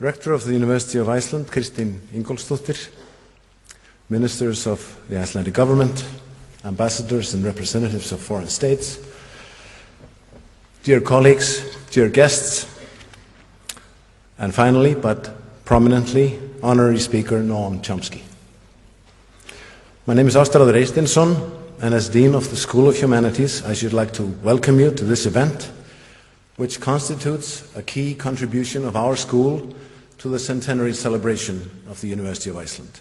Rector of the University of Iceland, Kristín Ingólfsdóttir, ministers of the Icelandic government, ambassadors and representatives of foreign states, dear colleagues, dear guests, and finally, but prominently, honorary speaker Noam Chomsky. My name is Ástráður Eysteinsson, and as Dean of the School of Humanities, I should like to welcome you to this event, which constitutes a key contribution of our school to the centenary celebration of the University of Iceland.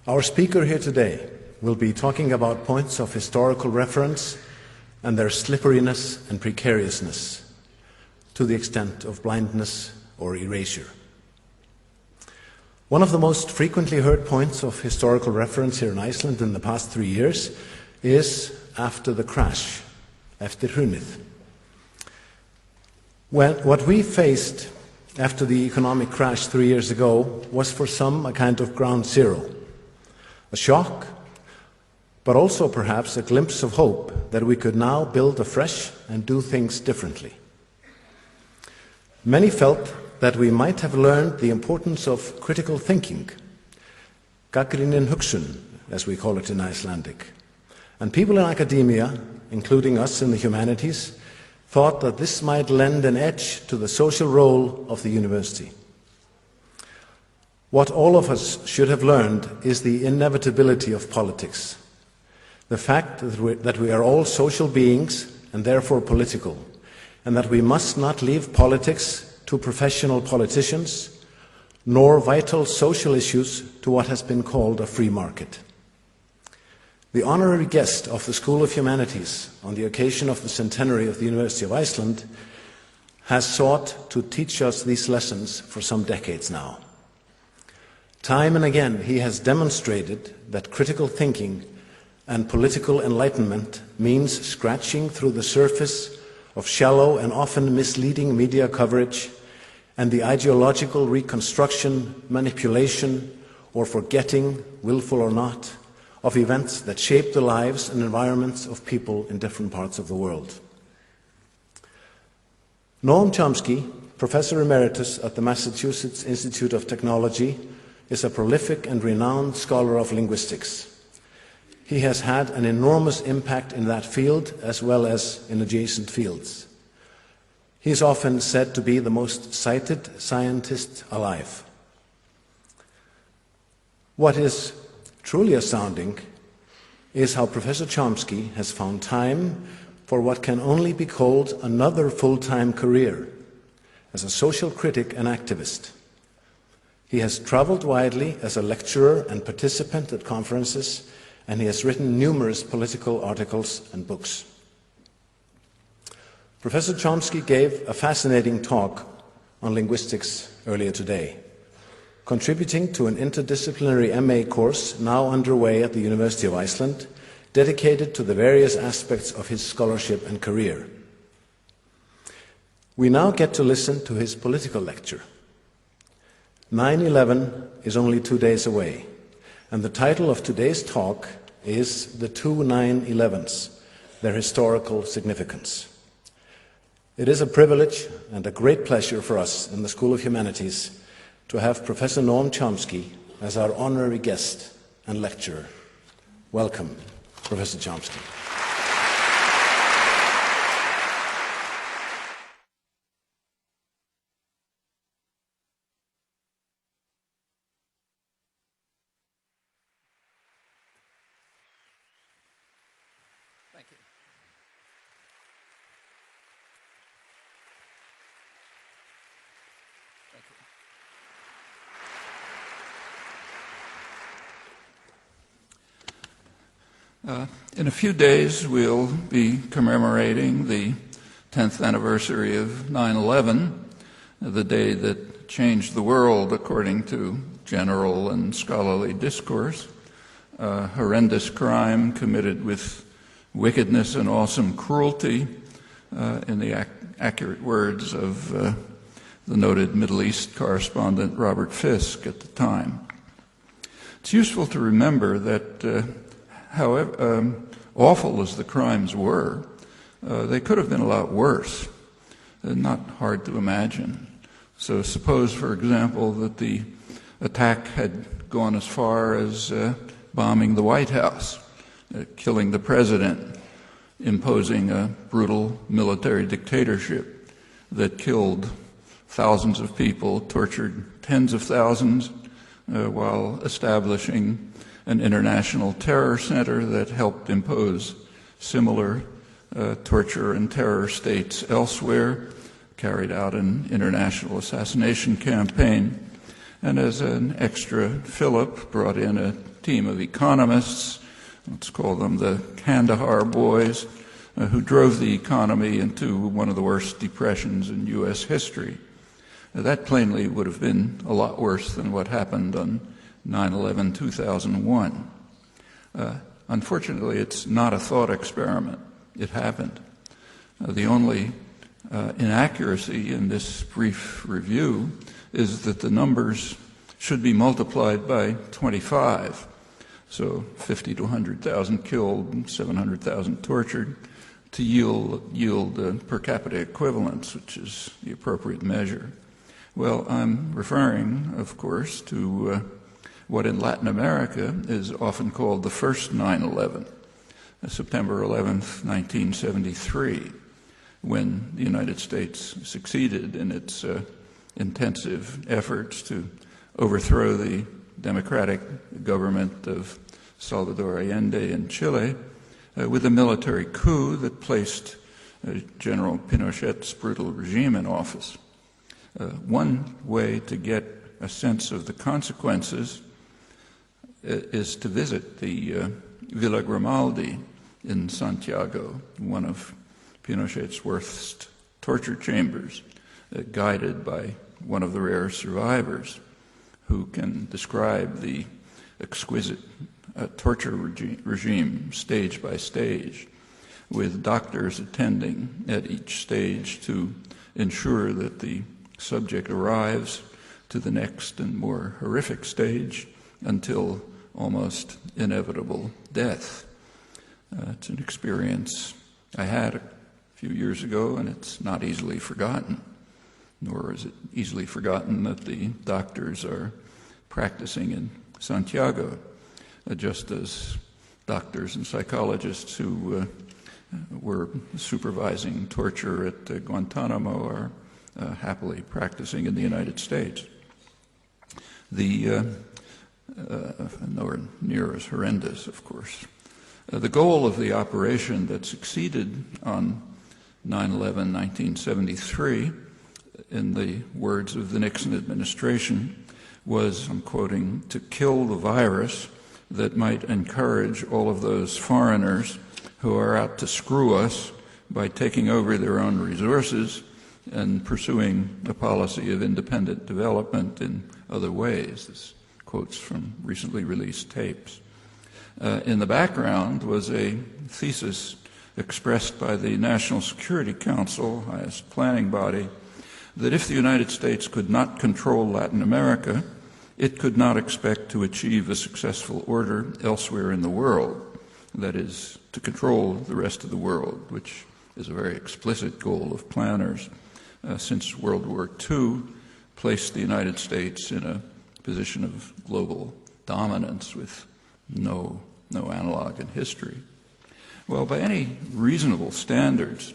Our speaker here today will be talking about points of historical reference and their slipperiness and precariousness to the extent of blindness or erasure. One of the most frequently heard points of historical reference here in Iceland in the past 3 years is after the crash, eftir hrunið. What we faced after the economic crash 3 years ago was for some a kind of ground zero, a shock, but also perhaps a glimpse of hope that we could now build afresh and do things differently. Many felt that we might have learned the importance of critical thinking, gagnrýnin hugsun, as we call it in Icelandic. And people in academia, including us in the humanities, thought that this might lend an edge to the social role of the university. What all of us should have learned is the inevitability of politics, the fact that we are all social beings and therefore political, and that we must not leave politics to professional politicians, nor vital social issues to what has been called a free market. The honorary guest of the School of Humanities on the occasion of the centenary of the University of Iceland has sought to teach us these lessons for some decades now. Time and again he has demonstrated that critical thinking and political enlightenment means scratching through the surface of shallow and often misleading media coverage and the ideological reconstruction, manipulation, or forgetting, willful or not, of events that shape the lives and environments of people in different parts of the world. Noam Chomsky, Professor Emeritus at the Massachusetts Institute of Technology, is a prolific and renowned scholar of linguistics. He has had an enormous impact in that field as well as in adjacent fields. He is often said to be the most cited scientist alive. What is truly astounding is how Professor Chomsky has found time for what can only be called another full-time career as a social critic and activist. He has traveled widely as a lecturer and participant at conferences, and he has written numerous political articles and books. Professor Chomsky gave a fascinating talk on linguistics earlier today, contributing to an interdisciplinary MA course now underway at the University of Iceland, dedicated to the various aspects of his scholarship and career. We now get to listen to his political lecture. 9/11 is only 2 days away, and the title of today's talk is The Two 9/11s, Their Historical Significance. It is a privilege and a great pleasure for us in the School of Humanities to have Professor Noam Chomsky as our honorary guest and lecturer. Welcome, Professor Chomsky. Thank you. Thank you. In a few days, we'll be commemorating the 10th anniversary of 9/11, the day that changed the world according to general and scholarly discourse. A horrendous crime committed with wickedness and awesome cruelty, in the accurate words of the noted Middle East correspondent Robert Fisk at the time. It's useful to remember that however awful as the crimes were, they could have been a lot worse. Not hard to imagine So suppose, for example, that the attack had gone as far as bombing the White House, killing the president, imposing a brutal military dictatorship that killed thousands of people, tortured tens of thousands, while establishing an international terror center that helped impose similar torture and terror states elsewhere, carried out an international assassination campaign, and as an extra fillip brought in a team of economists, let's call them the Kandahar Boys, who drove the economy into one of the worst depressions in U.S. history. That plainly would have been a lot worse than what happened on 9/11/2001. Unfortunately, it's not a thought experiment. It happened. The only inaccuracy in this brief review is that the numbers should be multiplied by 25. So 50 to 100,000 killed, 700,000 tortured, to yield per capita equivalence, which is the appropriate measure. Well, I'm referring, of course, to what in Latin America is often called the first 9/11, September 11th, 1973, when the United States succeeded in its intensive efforts to overthrow the democratic government of Salvador Allende in Chile with a military coup that placed General Pinochet's brutal regime in office. One way to get a sense of the consequences is to visit the Villa Grimaldi in Santiago, one of Pinochet's worst torture chambers, guided by one of the rare survivors who can describe the exquisite torture regime stage by stage, with doctors attending at each stage to ensure that the subject arrives to the next and more horrific stage until almost inevitable death. It's an experience I had a few years ago, and it's not easily forgotten, nor is it easily forgotten that the doctors are practicing in Santiago, just as doctors and psychologists who were supervising torture at Guantanamo are happily practicing in the United States. Nowhere near as horrendous, of course. The goal of the operation that succeeded on 9/11/1973, in the words of the Nixon administration, was, I'm quoting, to kill the virus that might encourage all of those foreigners who are out to screw us by taking over their own resources and pursuing a policy of independent development in other ways. This quotes from recently released tapes. In the background was a thesis expressed by the National Security Council, highest planning body, that if the United States could not control Latin America, it could not expect to achieve a successful order elsewhere in the world, that is, to control the rest of the world, which is a very explicit goal of planners since World War II placed the United States in a position of global dominance with no analog in history. Well, by any reasonable standards,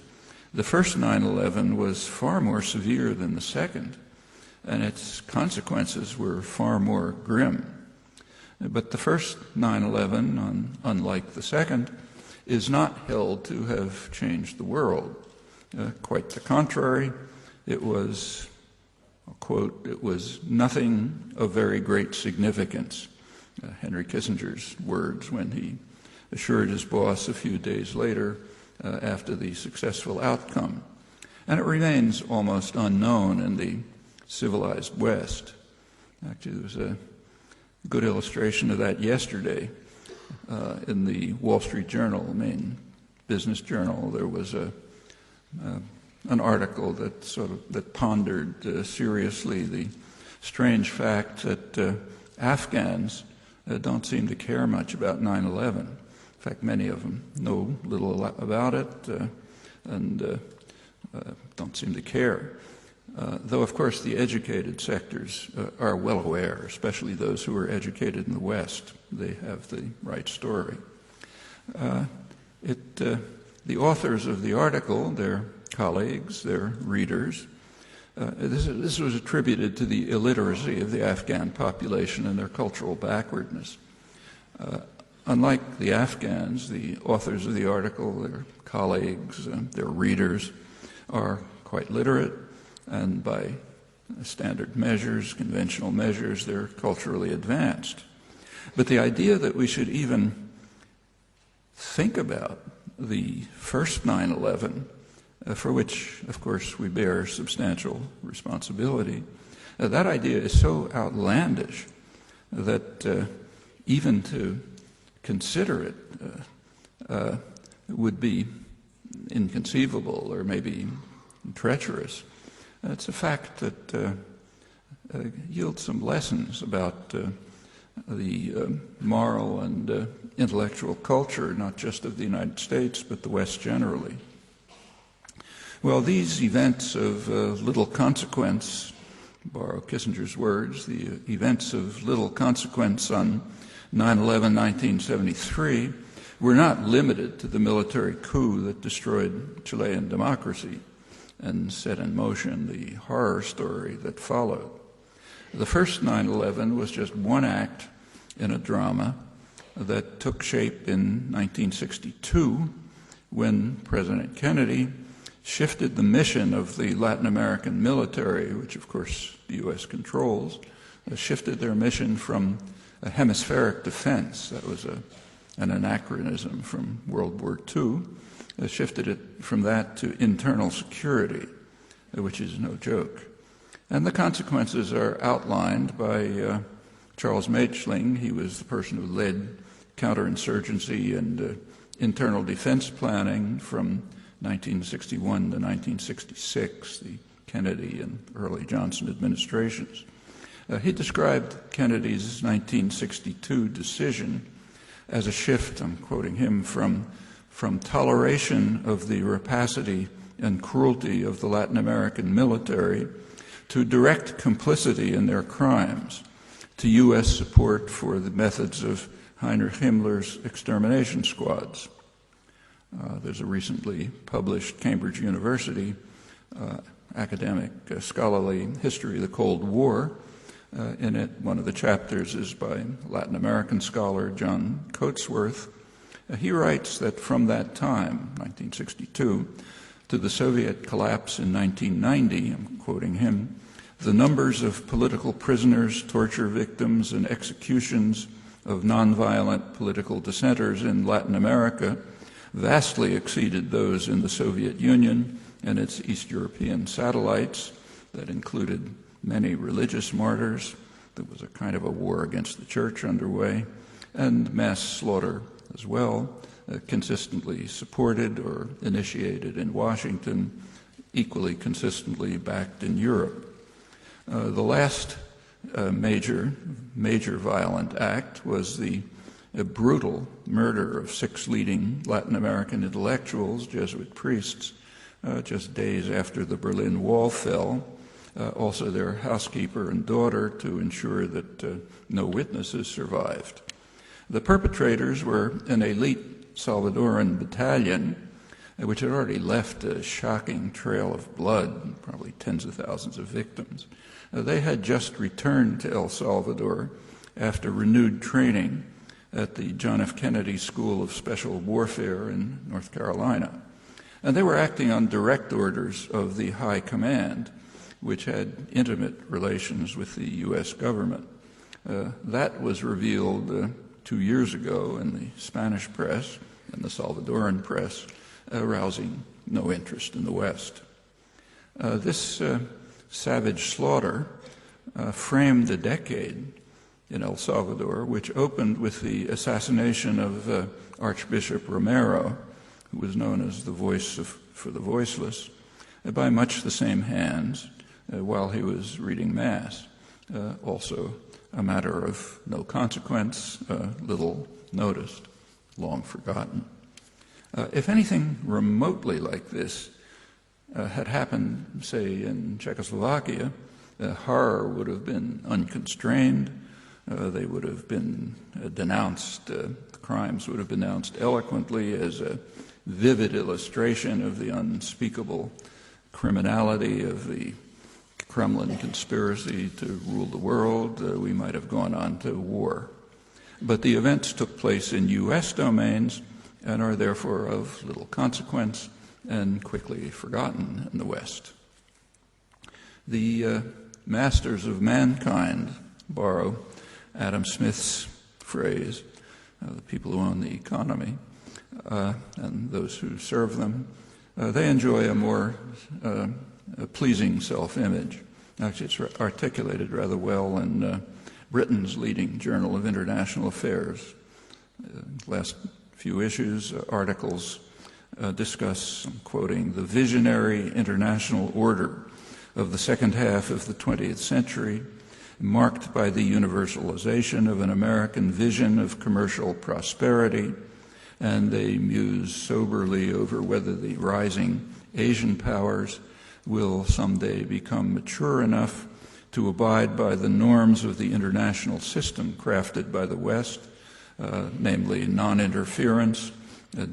the first 9/11 was far more severe than the second, and its consequences were far more grim. But the first 9/11, unlike the second, is not held to have changed the world. Quite the contrary, it was, I'll quote, "it was nothing of very great significance," Henry Kissinger's words when he assured his boss a few days later after the successful outcome. And it remains almost unknown in the civilized West. Actually, there was a good illustration of that yesterday in the Wall Street Journal, the main business journal. There was an article that pondered seriously the strange fact that Afghans don't seem to care much about 9/11. In fact, many of them know little about it and don't seem to care. though of course the educated sectors are well aware, especially those who are educated in the West. They have the right story. The authors of the article, their colleagues, their readers, this was attributed to the illiteracy of the Afghan population and their cultural backwardness. Unlike the Afghans, the authors of the article, their colleagues, their readers, are quite literate, and by standard measures, conventional measures, they're culturally advanced. But the idea that we should even think about the first 9/11, for which, of course, we bear substantial responsibility, that idea is so outlandish that even to consider it would be inconceivable or maybe treacherous. It's a fact that yields some lessons about the moral and intellectual culture, not just of the United States, but the West generally. Well, these events of little consequence, borrow Kissinger's words, the events of little consequence on 9/11, 1973, were not limited to the military coup that destroyed Chilean democracy and set in motion the horror story that followed. The first 9/11 was just one act in a drama that took shape in 1962 when President Kennedy shifted the mission of the Latin American military, which of course the U.S. controls, shifted their mission from a hemispheric defense, that was an anachronism from World War II, shifted it from that to internal security, which is no joke. And the consequences are outlined by Charles Maechling. He was the person who led counterinsurgency and internal defense planning from 1961 to 1966, the Kennedy and early Johnson administrations. He described Kennedy's 1962 decision as a shift, I'm quoting him, from toleration of the rapacity and cruelty of the Latin American military to direct complicity in their crimes, to U.S. support for the methods of Heinrich Himmler's extermination squads. There's a recently published Cambridge University academic scholarly history of the Cold War. In it, one of the chapters is by Latin American scholar John Coatsworth. He writes that from that time, 1962, to the Soviet collapse in 1990, I'm quoting him, the numbers of political prisoners, torture victims, and executions of nonviolent political dissenters in Latin America vastly exceeded those in the Soviet Union and its East European satellites. That included many religious martyrs. There was a kind of a war against the church underway, and mass slaughter as well, consistently supported or initiated in Washington, equally consistently backed in Europe. The last major violent act was the brutal murder of 6 leading Latin American intellectuals, Jesuit priests, just days after the Berlin Wall fell, also their housekeeper and daughter, to ensure that no witnesses survived. The perpetrators were an elite Salvadoran battalion, which had already left a shocking trail of blood, probably tens of thousands of victims. They had just returned to El Salvador after renewed training at the John F. Kennedy School of Special Warfare in North Carolina. And they were acting on direct orders of the High Command, which had intimate relations with the U.S. government. That was revealed 2 years ago in the Spanish press and the Salvadoran press, arousing no interest in the West. This savage slaughter framed a decade in El Salvador, which opened with the assassination of Archbishop Romero, who was known as the voice for the voiceless, by much the same hands while he was reading Mass. Also a matter of no consequence, little noticed, long forgotten. If anything remotely like this had happened, say, in Czechoslovakia, horror would have been unconstrained. They would have been denounced, the crimes would have been denounced eloquently as a vivid illustration of the unspeakable criminality of the Kremlin conspiracy to rule the world. We might have gone on to war. But the events took place in U.S. domains and are therefore of little consequence and quickly forgotten in the West. The masters of mankind borrow Adam Smith's phrase, the people who own the economy and those who serve them, they enjoy a more pleasing self-image. Actually, it's articulated rather well in Britain's leading journal of international affairs. Last few issues, articles discuss, I'm quoting, the visionary international order of the second half of the 20th century, marked by the universalization of an American vision of commercial prosperity, and they muse soberly over whether the rising Asian powers will someday become mature enough to abide by the norms of the international system crafted by the West, namely non-interference,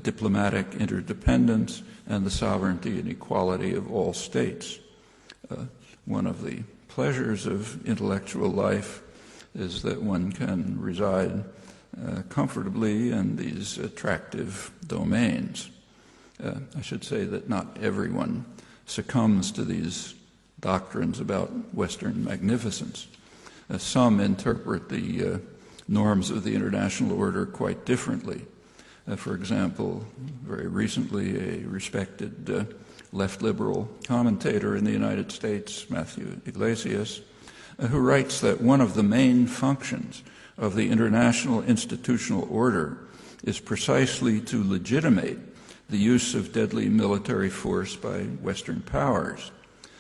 diplomatic interdependence, and the sovereignty and equality of all states. One of the pleasures of intellectual life is that one can reside comfortably in these attractive domains. I should say that not everyone succumbs to these doctrines about Western magnificence. Some interpret the norms of the international order quite differently. For example, very recently, a respected left liberal commentator in the United States, Matthew Iglesias, who writes that one of the main functions of the international institutional order is precisely to legitimate the use of deadly military force by Western powers,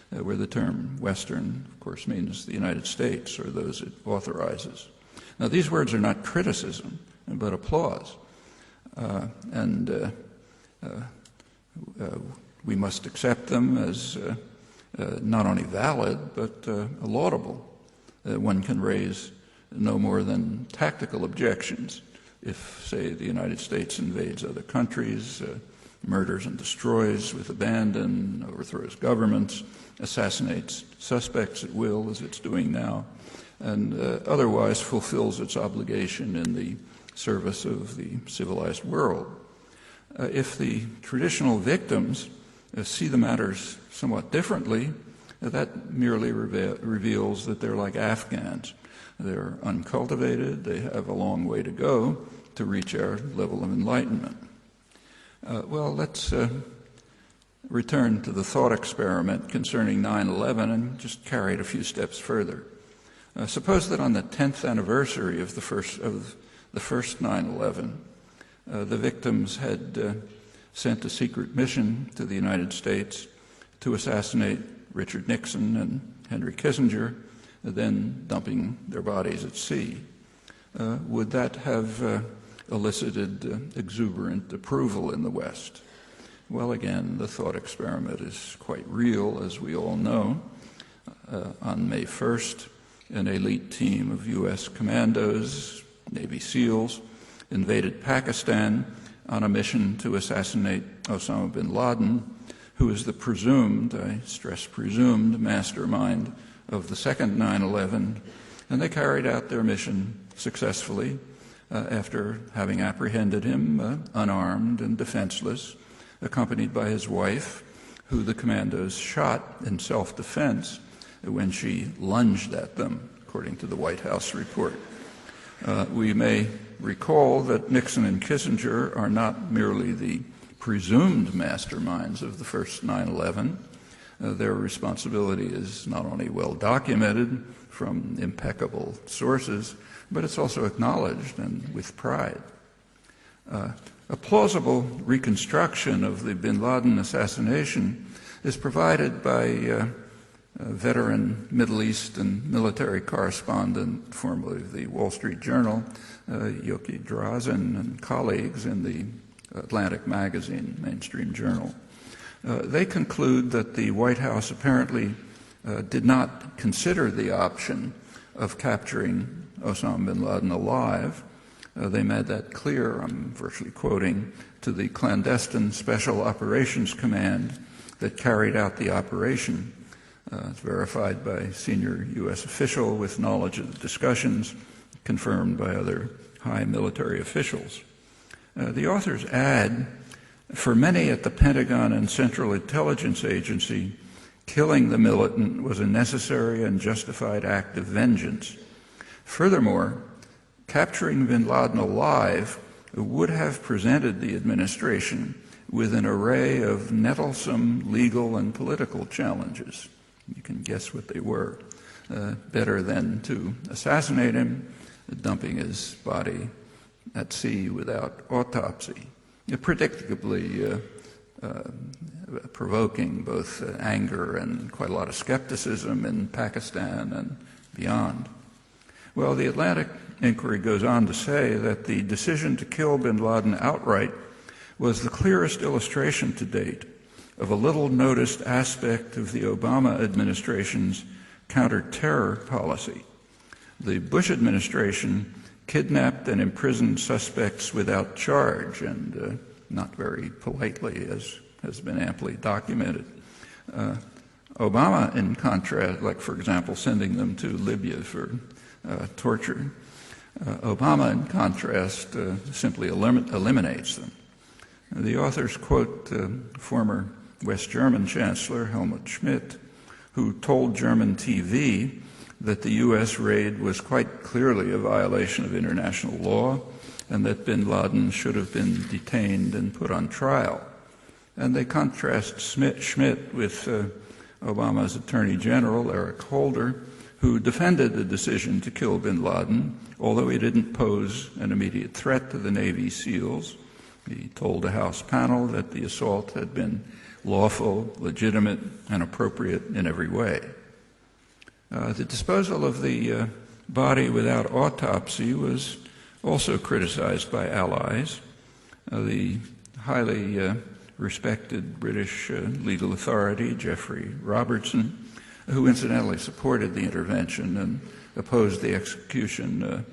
where the term Western, of course, means the United States or those it authorizes. Now, these words are not criticism, but applause. We must accept them as not only valid, but laudable. One can raise no more than tactical objections if, say, the United States invades other countries, murders and destroys with abandon, overthrows governments, assassinates suspects at will, as it's doing now, and otherwise fulfills its obligation in the service of the civilized world. If the traditional victims see the matters somewhat differently, that merely reveals that they're like Afghans. They're uncultivated, they have a long way to go to reach our level of enlightenment. Well, let's return to the thought experiment concerning 9/11 and just carry it a few steps further. Suppose that on the 10th anniversary of the first 9/11, the victims had sent a secret mission to the United States to assassinate Richard Nixon and Henry Kissinger, then dumping their bodies at sea. Would that have elicited exuberant approval in the West? Well, again, the thought experiment is quite real, as we all know. On May 1st, an elite team of U.S. commandos, Navy SEALs, invaded Pakistan on a mission to assassinate Osama bin Laden, who is the presumed, I stress presumed, mastermind of the second 9/11, and they carried out their mission successfully after having apprehended him unarmed and defenseless, accompanied by his wife, who the commandos shot in self-defense when she lunged at them, according to the White House report. We may recall that Nixon and Kissinger are not merely the presumed masterminds of the first 9/11. Their responsibility is not only well documented from impeccable sources, but it's also acknowledged and with pride. A plausible reconstruction of the bin Laden assassination is provided by veteran Middle East and military correspondent, formerly of the Wall Street Journal, Yoki Drazen, and colleagues in the Atlantic magazine, mainstream journal. They conclude that the White House apparently did not consider the option of capturing Osama bin Laden alive. They made that clear, I'm virtually quoting, to the clandestine Special Operations Command that carried out the operation. It's verified by a senior U.S. official with knowledge of the discussions, confirmed by other high military officials. The authors add, for many at the Pentagon and Central Intelligence Agency, killing the militant was a necessary and justified act of vengeance. Furthermore, capturing bin Laden alive would have presented the administration with an array of nettlesome legal and political challenges. You can guess what they were. Better than to assassinate him, dumping his body at sea without autopsy. Predictably provoking both anger and quite a lot of skepticism in Pakistan and beyond. Well, the Atlantic inquiry goes on to say that the decision to kill bin Laden outright was the clearest illustration to date of a little-noticed aspect of the Obama administration's counter-terror policy. The Bush administration kidnapped and imprisoned suspects without charge, and not very politely, as has been amply documented. Obama, in contrast, like, for example, sending them to Libya for torture, Obama, in contrast, simply eliminates them. The authors quote former West German Chancellor Helmut Schmidt, who told German TV that the U.S. raid was quite clearly a violation of international law and that bin Laden should have been detained and put on trial. And they contrast Schmidt with Obama's Attorney General, Eric Holder, who defended the decision to kill bin Laden, although he didn't pose an immediate threat to the Navy SEALs. He told a House panel that the assault had been lawful, legitimate, and appropriate in every way. The disposal of the body without autopsy was also criticized by allies. The highly respected British legal authority, Geoffrey Robertson, who incidentally supported the intervention and opposed the execution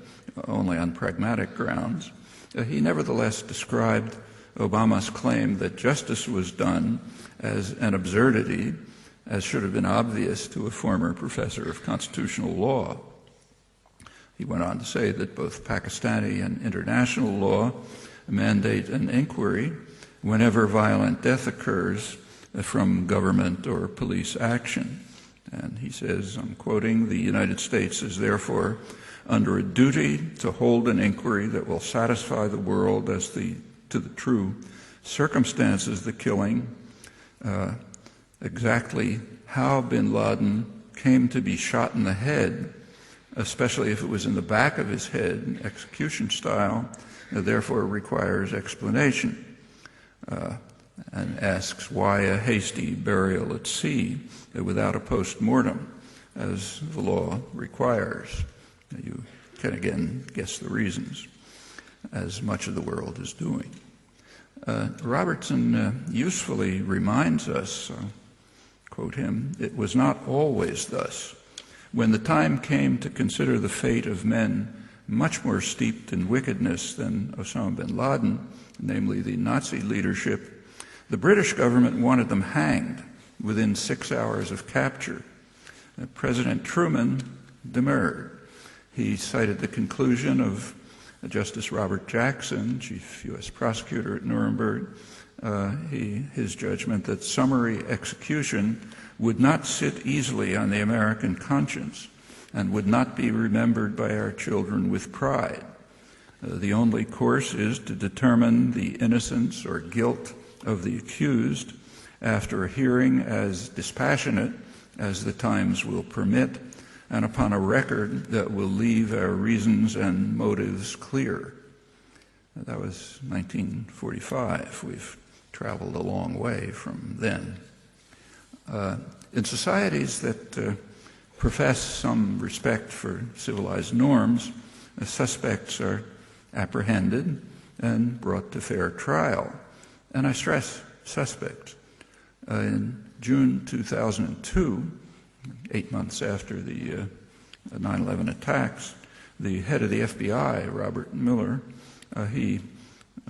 only on pragmatic grounds, he nevertheless described Obama's claim that justice was done as an absurdity, as should have been obvious to a former professor of constitutional law. He went on to say that both Pakistani and international law mandate an inquiry whenever violent death occurs from government or police action. And he says, I'm quoting, "The United States is therefore under a duty to hold an inquiry that will satisfy the world as to the true circumstances of the killing, exactly how bin Laden came to be shot in the head, especially if it was in the back of his head, execution style, therefore requires explanation," and asks why a hasty burial at sea without a post-mortem, as the law requires. You can again guess the reasons, as much of the world is doing. Robertson usefully reminds us, quote him, "It was not always thus. When the time came to consider the fate of men much more steeped in wickedness than Osama bin Laden, namely the Nazi leadership, the British government wanted them hanged within 6 hours of capture. President Truman demurred. He cited the conclusion of Justice Robert Jackson, chief U.S. prosecutor at Nuremberg, his judgment that summary execution would not sit easily on the American conscience and would not be remembered by our children with pride. The only course is to determine the innocence or guilt of the accused after a hearing as dispassionate as the times will permit, and upon a record that will leave our reasons and motives clear." That was 1945. We've traveled a long way from then. In societies that profess some respect for civilized norms, suspects are apprehended and brought to fair trial. And I stress suspects. In June 2002, 8 months after the 9/11 attacks, the head of the FBI, Robert Mueller, he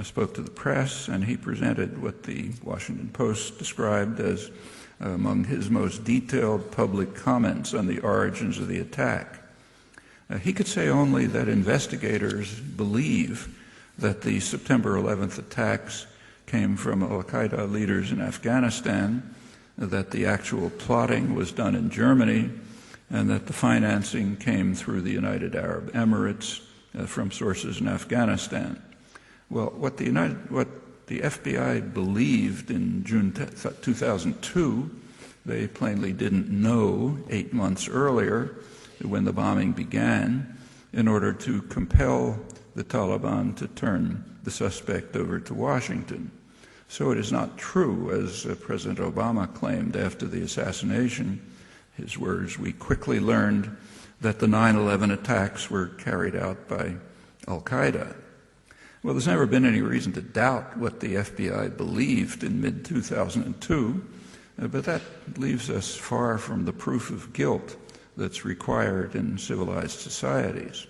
spoke to the press, and he presented what the Washington Post described as among his most detailed public comments on the origins of the attack. He could say only that investigators believe that the September 11th attacks came from al-Qaeda leaders in Afghanistan, that the actual plotting was done in Germany, and that the financing came through the United Arab Emirates from sources in Afghanistan. Well, what the FBI believed in June 2002, they plainly didn't know 8 months earlier when the bombing began, in order to compel the Taliban to turn the suspect over to Washington. So it is not true, as President Obama claimed after the assassination, his words, "We quickly learned that the 9/11 attacks were carried out by al-Qaeda." Well, there's never been any reason to doubt what the FBI believed in mid-2002, but that leaves us far from the proof of guilt that's required in civilized societies.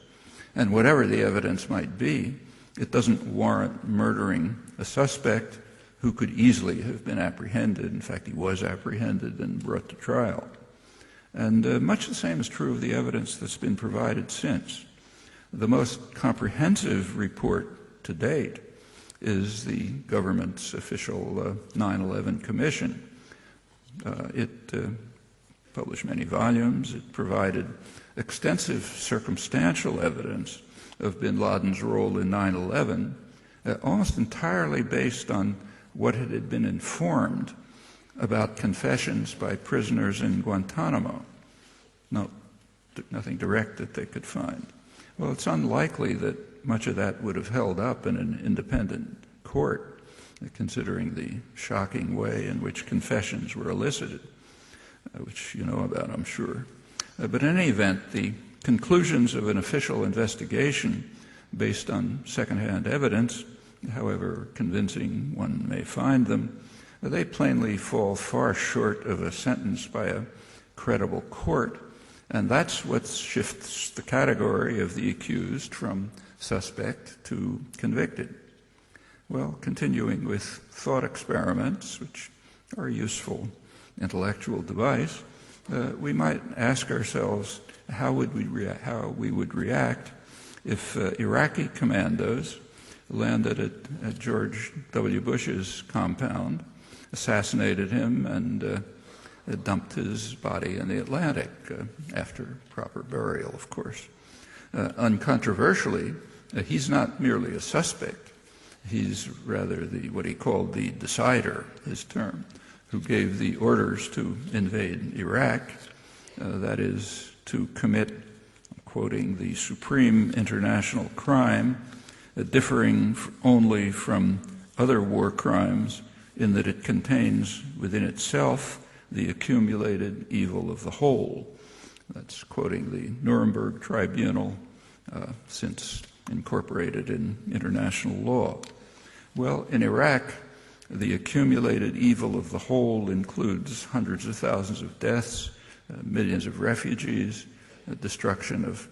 And whatever the evidence might be, it doesn't warrant murdering a suspect who could easily have been apprehended. In fact, he was apprehended and brought to trial. And much the same is true of the evidence that's been provided since. The most comprehensive report to date is the government's official 9/11 Commission. It published many volumes. It provided extensive circumstantial evidence of bin Laden's role in 9/11, almost entirely based on what it had been informed about confessions by prisoners in Guantanamo. Nothing direct that they could find. Well, it's unlikely that much of that would have held up in an independent court, considering the shocking way in which confessions were elicited, which you know about, I'm sure. But in any event, the conclusions of an official investigation based on secondhand evidence, however convincing one may find them, they plainly fall far short of a sentence by a credible court, and that's what shifts the category of the accused from suspect to convicted. Well, continuing with thought experiments, which are a useful intellectual device, we might ask ourselves how we would react if Iraqi commandos landed at George W. Bush's compound, assassinated him, and dumped his body in the Atlantic after proper burial, of course. Uncontroversially, he's not merely a suspect. He's rather what he called the decider, his term, who gave the orders to invade Iraq, that is, to commit, I'm quoting, the supreme international crime, differing only from other war crimes in that it contains within itself the accumulated evil of the whole. That's quoting the Nuremberg Tribunal, since incorporated in international law. Well, in Iraq, the accumulated evil of the whole includes hundreds of thousands of deaths, millions of refugees, destruction of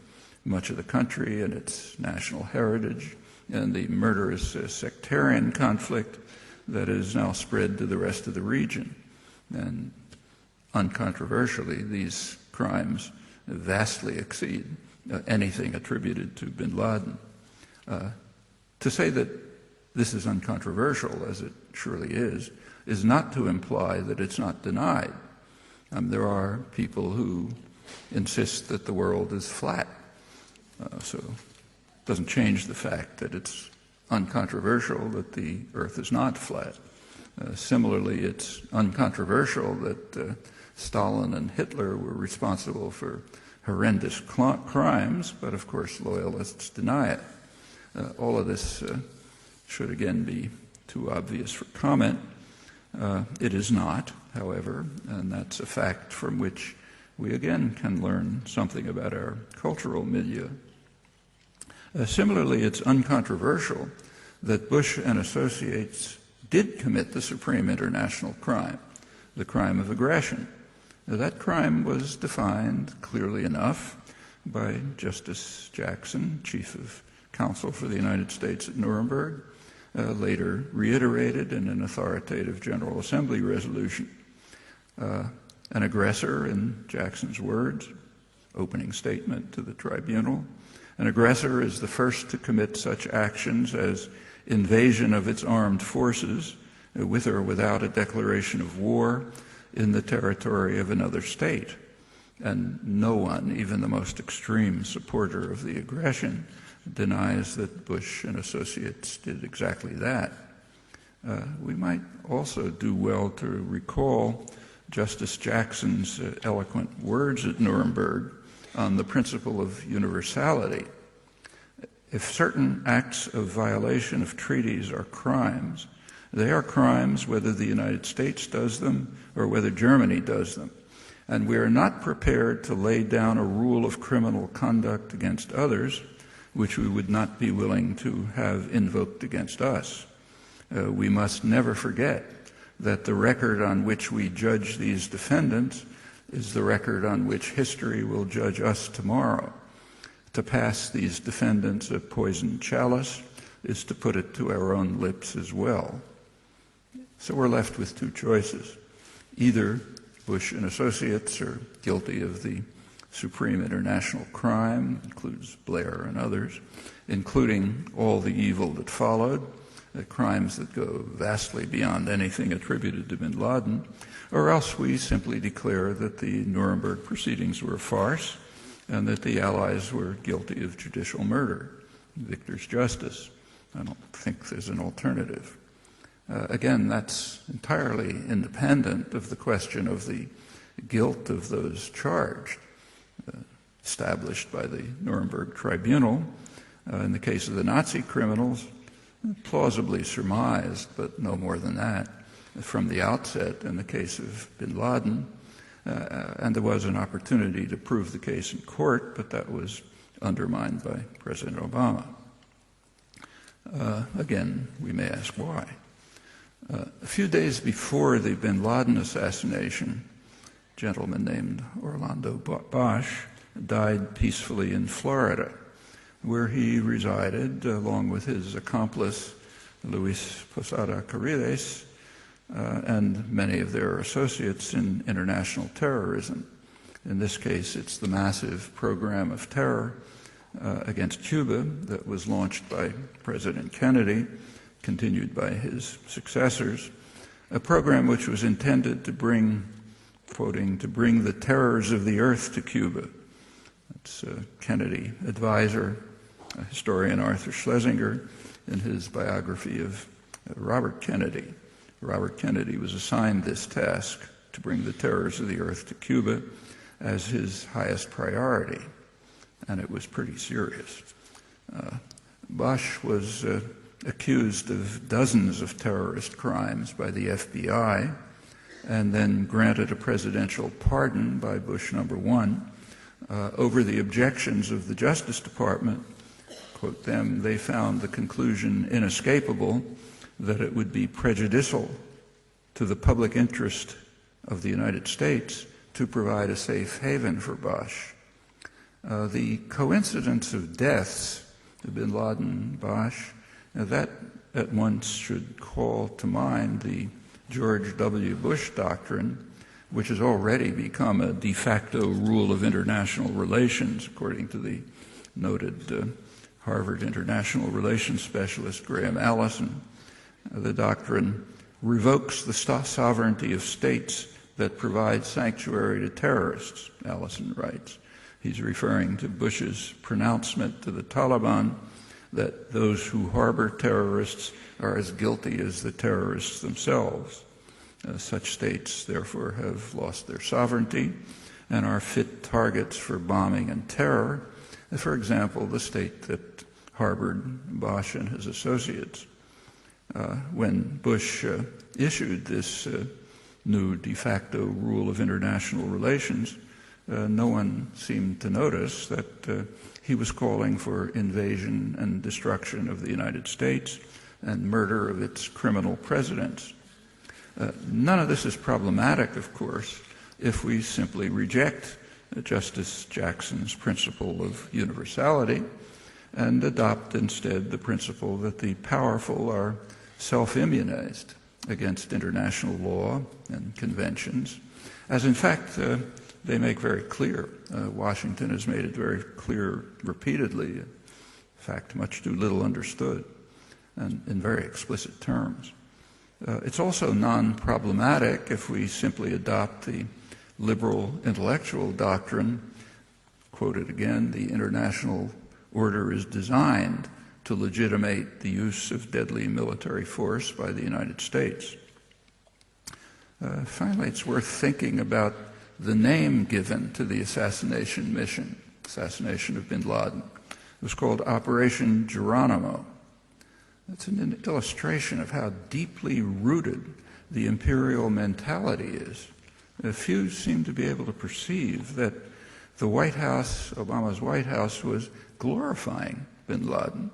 much of the country and its national heritage, and the murderous sectarian conflict that is now spread to the rest of the region. And uncontroversially, these crimes vastly exceed anything attributed to bin Laden. To say that this is uncontroversial, as it surely is not to imply that it's not denied. There are people who insist that the world is flat. So it doesn't change the fact that it's uncontroversial that the earth is not flat. Similarly, it's uncontroversial that Stalin and Hitler were responsible for horrendous crimes, but of course loyalists deny it. All of this should again be too obvious for comment. It is not, however, and that's a fact from which we again can learn something about our cultural milieu. Similarly, it's uncontroversial that Bush and associates did commit the supreme international crime. the crime of aggression. Now, that crime was defined clearly enough by Justice Jackson, Chief of Counsel for the United States at Nuremberg, later reiterated in an authoritative General Assembly resolution. An aggressor, in Jackson's words, opening statement to the tribunal, an aggressor is the first to commit such actions as invasion of its armed forces, with or without a declaration of war, in the territory of another state. And no one, even the most extreme supporter of the aggression, denies that Bush and associates did exactly that. We might also do well to recall Justice Jackson's eloquent words at Nuremberg on the principle of universality. If certain acts of violation of treaties are crimes, they are crimes whether the United States does them or whether Germany does them. And we are not prepared to lay down a rule of criminal conduct against others, which we would not be willing to have invoked against us. We must never forget that the record on which we judge these defendants is the record on which history will judge us tomorrow. To pass these defendants a poisoned chalice is to put it to our own lips as well. So we're left with two choices. Either Bush and associates are guilty of the supreme international crime, includes Blair and others, including all the evil that followed, the crimes that go vastly beyond anything attributed to bin Laden, or else we simply declare that the Nuremberg proceedings were a farce and that the Allies were guilty of judicial murder, victor's justice. I don't think there's an alternative. Again, that's entirely independent of the question of the guilt of those charged, established by the Nuremberg Tribunal. In the case of the Nazi criminals, plausibly surmised, but no more than that, from the outset in the case of bin Laden. And there was an opportunity to prove the case in court, but that was undermined by President Obama. Again, we may ask why. A few days before the bin Laden assassination, a gentleman named Orlando Bosch died peacefully in Florida, where he resided along with his accomplice, Luis Posada Carriles, and many of their associates in international terrorism. In this case, it's the massive program of terror against Cuba that was launched by President Kennedy, continued by his successors, a program which was intended to bring, quoting, to bring the terrors of the earth to Cuba. That's Kennedy advisor, historian Arthur Schlesinger, in his biography of Robert Kennedy. Robert Kennedy was assigned this task to bring the terrors of the earth to Cuba as his highest priority, and it was pretty serious. Bosch was accused of dozens of terrorist crimes by the FBI and then granted a presidential pardon by Bush #1 over the objections of the Justice Department. Quote them, they found the conclusion inescapable that it would be prejudicial to the public interest of the United States to provide a safe haven for Bosch. The coincidence of deaths, the bin Laden, Bosch, that at once should call to mind the George W. Bush doctrine, which has already become a de facto rule of international relations, according to the noted Harvard international relations specialist Graham Allison. The doctrine revokes the sovereignty of states that provide sanctuary to terrorists, Allison writes. He's referring to Bush's pronouncement to the Taliban that those who harbor terrorists are as guilty as the terrorists themselves. Such states, therefore, have lost their sovereignty and are fit targets for bombing and terror. For example, the state that harbored Bosch and his associates. When Bush issued this new de facto rule of international relations, no one seemed to notice that he was calling for invasion and destruction of the United States and murder of its criminal presidents. None of this is problematic, of course, if we simply reject Justice Jackson's principle of universality and adopt instead the principle that the powerful are self-immunized against international law and conventions, as in fact they make very clear. Washington has made it very clear repeatedly, in fact much too little understood, and in very explicit terms. It's also non-problematic if we simply adopt the liberal intellectual doctrine, quoted again, the international order is designed to legitimate the use of deadly military force by the United States. Finally, it's worth thinking about the name given to the assassination mission, assassination of bin Laden. It was called Operation Geronimo. It's an illustration of how deeply rooted the imperial mentality is. Few seem to be able to perceive that the White House, Obama's White House, was glorifying bin Laden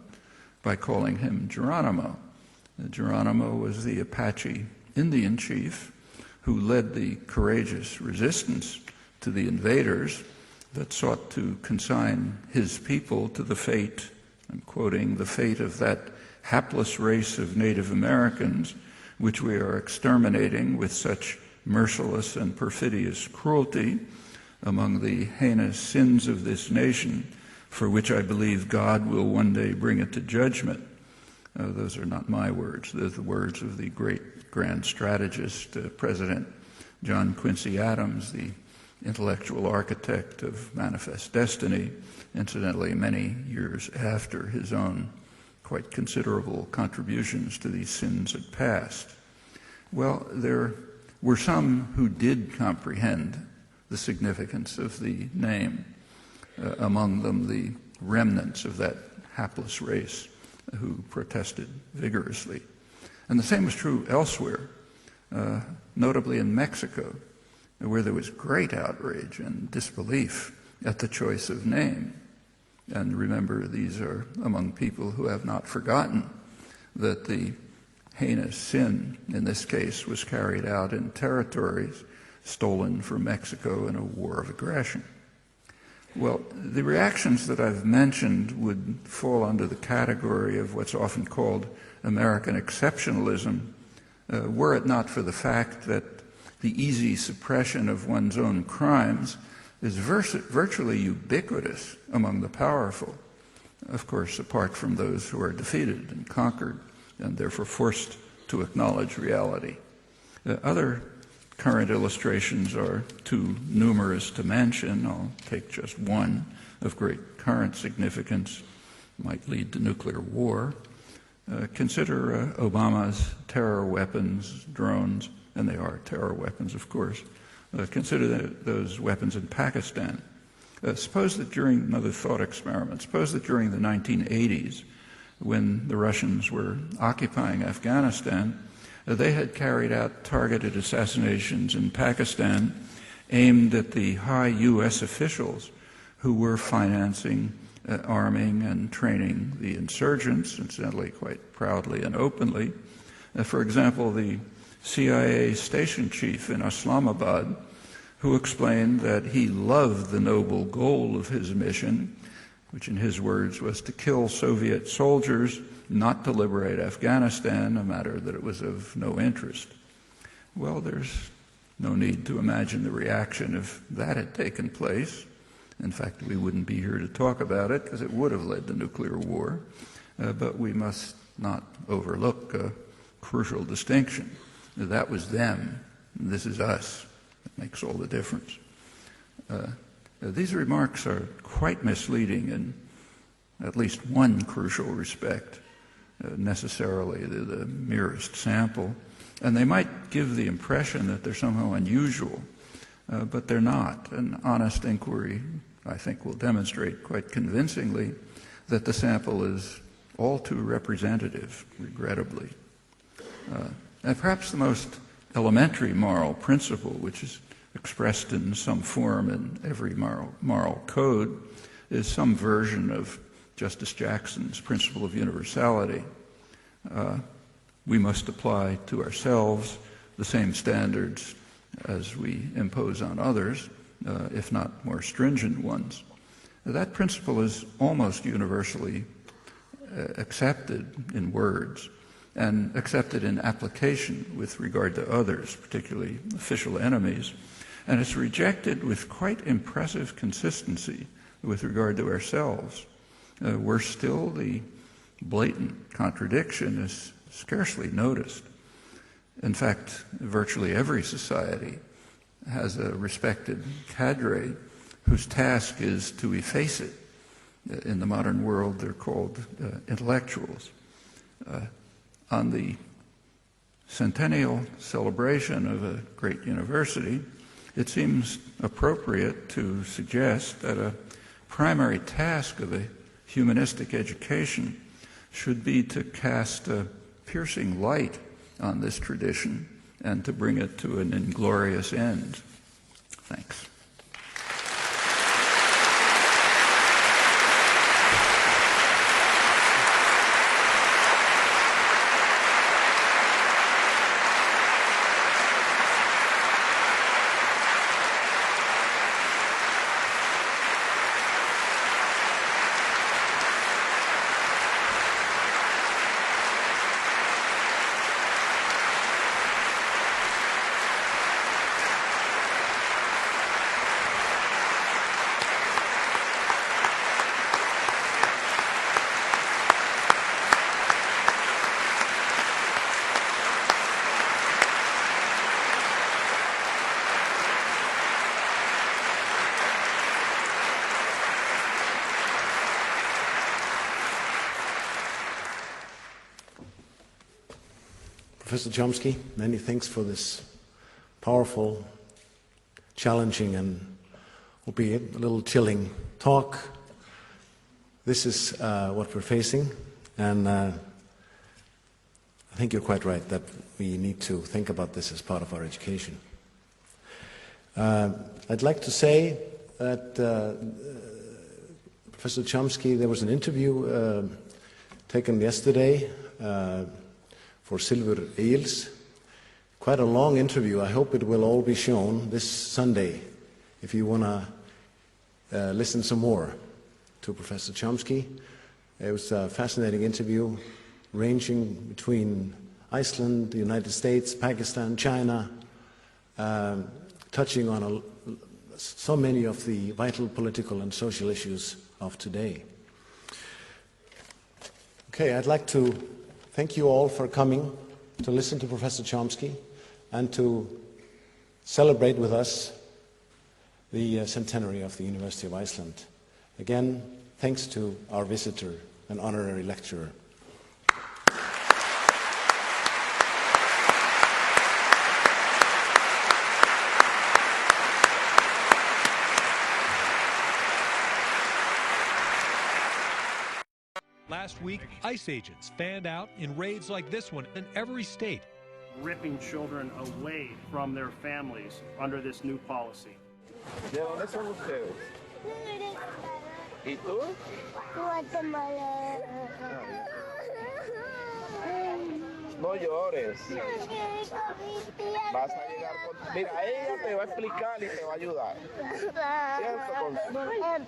by calling him Geronimo. Geronimo was the Apache Indian chief who led the courageous resistance to the invaders that sought to consign his people to the fate, I'm quoting, the fate of that hapless race of Native Americans, which we are exterminating with such merciless and perfidious cruelty, among the heinous sins of this nation, for which I believe God will one day bring it to judgment. Those are not my words. They're the words of the great grand strategist, President John Quincy Adams, the intellectual architect of Manifest Destiny, incidentally many years after his own quite considerable contributions to these sins had passed. Well, there were some who did comprehend the significance of the name, among them the remnants of that hapless race who protested vigorously. And the same was true elsewhere, notably in Mexico, where there was great outrage and disbelief at the choice of name. And remember, these are among people who have not forgotten that the heinous sin in this case was carried out in territories stolen from Mexico in a war of aggression. Well, the reactions that I've mentioned would fall under the category of what's often called American exceptionalism, were it not for the fact that the easy suppression of one's own crimes is virtually ubiquitous among the powerful, of course, apart from those who are defeated and conquered and therefore forced to acknowledge reality. Other current illustrations are too numerous to mention. I'll take just one of great current significance, might lead to nuclear war. Consider Obama's terror weapons, drones, and they are terror weapons, of course. Consider those weapons in Pakistan. Suppose that during, another thought experiment, suppose that during the 1980s, when the Russians were occupying Afghanistan, they had carried out targeted assassinations in Pakistan aimed at the high U.S. officials who were financing, arming, and training the insurgents, incidentally quite proudly and openly. For example, the CIA station chief in Islamabad, who explained that he loved the noble goal of his mission, which in his words was to kill Soviet soldiers, not to liberate Afghanistan, a matter that it was of no interest. Well, there's no need to imagine the reaction if that had taken place. In fact, we wouldn't be here to talk about it because it would have led to nuclear war. But we must not overlook a crucial distinction. That was them, and this is us. It makes all the difference. These remarks are quite misleading in at least one crucial respect. Necessarily the merest sample, and they might give the impression that they're somehow unusual, but they're not. An honest inquiry, I think, will demonstrate quite convincingly that the sample is all too representative, regrettably. And perhaps the most elementary moral principle, which is expressed in some form in every moral code, is some version of Justice Jackson's principle of universality. We must apply to ourselves the same standards as we impose on others, if not more stringent ones. That principle is almost universally accepted in words and accepted in application with regard to others, particularly official enemies, and it's rejected with quite impressive consistency with regard to ourselves. Worse still, the blatant contradiction is scarcely noticed. In fact, virtually every society has a respected cadre whose task is to efface it. In the modern world, they're called intellectuals. On the centennial celebration of a great university, it seems appropriate to suggest that a primary task of a humanistic education should be to cast a piercing light on this tradition and to bring it to an inglorious end. Thanks. Professor Chomsky, many thanks for this powerful, challenging, and albeit a little chilling talk. This is what we're facing, and I think you're quite right that we need to think about this as part of our education. I'd like to say that Professor Chomsky, there was an interview taken yesterday for Silver Eels. Quite a long interview. I hope it will all be shown this Sunday if you want to listen some more to Professor Chomsky. It was a fascinating interview ranging between Iceland, the United States, Pakistan, China, touching on so many of the vital political and social issues of today. Okay, I'd like to thank you all for coming to listen to Professor Chomsky and to celebrate with us the centenary of the University of Iceland. Again, thanks to our visitor and honorary lecturer. Last week, ICE agents fanned out in raids like this one in every state. Ripping children away from their families under this new policy. ¿De dónde son ustedes? ¿Y tú? Guatemala. No llores. Vas a llegar con... Mira, ella te va a explicar y te va a ayudar. ¿Cierto?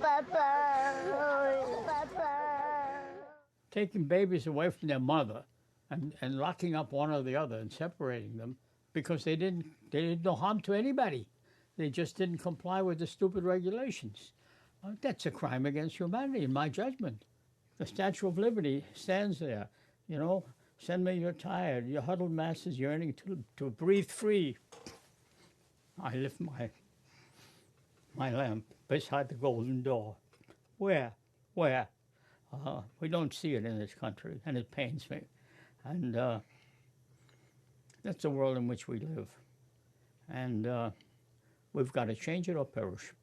Papá. Taking babies away from their mother and locking up one or the other and separating them because they did no harm to anybody. They just didn't comply with the stupid regulations. That's a crime against humanity, in my judgment. The Statue of Liberty stands there, you know, send me you're tired, your huddled masses yearning to breathe free. I lift my lamp beside the golden door. Where? We don't see it in this country, and it pains me. And that's the world in which we live. And we've got to change it or perish.